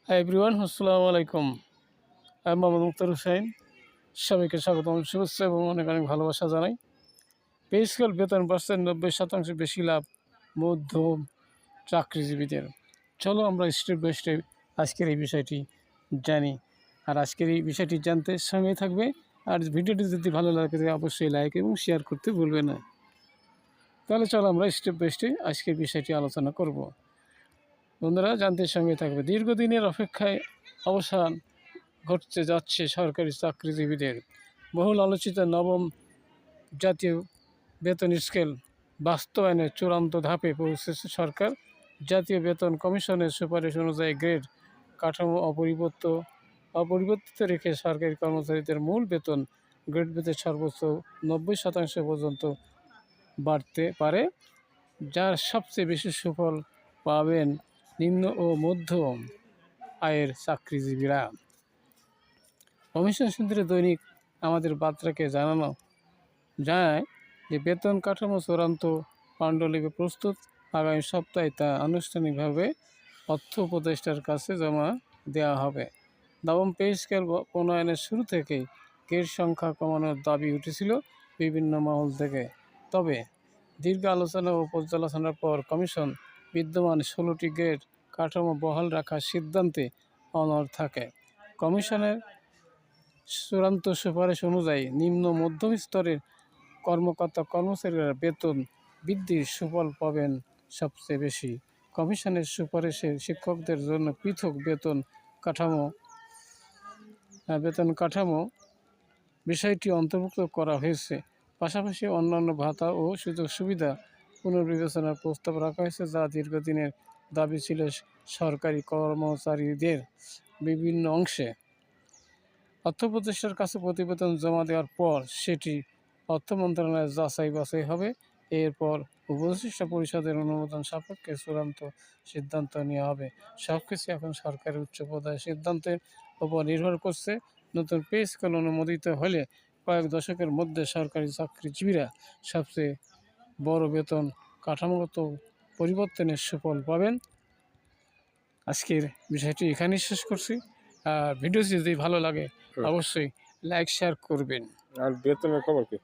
Hi everyone, আসসালামু আলাইকুম। আমি মোহাম্মদ মুক্তার হোসেন। সবাইকে স্বাগতম, শুভেচ্ছা এবং অনেক অনেক ভালোবাসা জানাই। পে স্কেল বেতন বাড়ছে 90% বেশি লাভ মধ্যম চাকরিজীবীদের। চলো আমরা স্টেপ বাই স্টেপ আজকের এই বিষয়টি জানি। আর আজকের এই বিষয়টি জানতে সঙ্গে থাকবে। আর ভিডিওটি যদি ভালো লাগে অবশ্যই লাইক এবং শেয়ার করতে ভুলবে না। তাহলে চলো আমরা স্টেপ বাই স্টেপ আজকের বিষয়টি আলোচনা করব। বন্ধুরা জানতে সঙ্গে থাকবে। দীর্ঘদিনের অপেক্ষায় অবসান ঘটতে যাচ্ছে সরকারি চাকরিজীবীদের। বহুল আলোচিত নবম জাতীয় বেতন স্কেল বাস্তবায়নের চূড়ান্ত ধাপে পৌঁছেছে সরকার। জাতীয় বেতন কমিশনের সুপারিশ অনুযায়ী গ্রেড কাঠামো অপরিবর্তিত রেখে সরকারি কর্মচারীদের মূল বেতন গ্রেড বেতন সর্বোচ্চ 90% পর্যন্ত বাড়তে পারে, যার সবচেয়ে বেশি সুফল পাবেন নিম্ন ও মধ্যম আয়ের চাকরিজীবীরা। কমিশন সূত্রে দৈনিক আমাদের বার্তাকে জানানো যায় যে বেতন কাঠামো চূড়ান্ত পাণ্ডুলিপি প্রস্তুত। আগামী সপ্তাহে তা আনুষ্ঠানিকভাবে অর্থ উপদেষ্টার কাছে জমা দেওয়া হবে। নবম পে স্কেল প্রণয়নের শুরু থেকেই গ্রেড সংখ্যা কমানোর দাবি উঠেছিল বিভিন্ন মহল থেকে। তবে দীর্ঘ আলোচনা ও পর্যালোচনার পর কমিশন বিদ্যমান 16টি গ্রেড কাঠামো বহাল রাখার সিদ্ধান্তে অনড় থাকে। কমিশনের চূড়ান্ত সুপারিশ অনুযায়ী নিম্ন মধ্যম স্তরের কর্মকর্তা-কর্মচারীরা বেতন বৃদ্ধির সুফল পাবেন সবচেয়ে বেশি। কমিশনের সুপারিশে শিক্ষকদের জন্য পৃথক বেতন কাঠামো বিষয়টি অন্তর্ভুক্ত করা হয়েছে। পাশাপাশি অন্যান্য ভাতা ও সুযোগ সুবিধা পুনর্বিবেচনার প্রস্তাব রাখা হয়েছে, যা দীর্ঘদিনের দাবি ছিল সরকারি কর্মচারীদের বিভিন্ন অংশে। অর্থ উপদেষ্টার কাছে প্রতিবেদন জমা দেওয়ার পর সেটি অর্থ মন্ত্রণালয়ে যাচাই বাছাই হবে। এরপর উপদেষ্টা পরিষদের অনুমোদন সাপেক্ষে চূড়ান্ত সিদ্ধান্ত নেওয়া হবে। সব কিছু এখন সরকারের উচ্চ পর্যায়ের সিদ্ধান্তের উপর নির্ভর করছে। নতুন পে স্কেল অনুমোদিত হলে কয়েক দশকের মধ্যে সরকারি চাকরিজীবীরা সবচেয়ে বড় বেতন কাঠামোগত পরিবর্তনের সুফল পাবেন। আজকের বিষয়টি এখানেই শেষ করছি। ভিডিওটি যদি ভালো লাগে অবশ্যই লাইক শেয়ার করবেন। আর বেতনের খবর কি?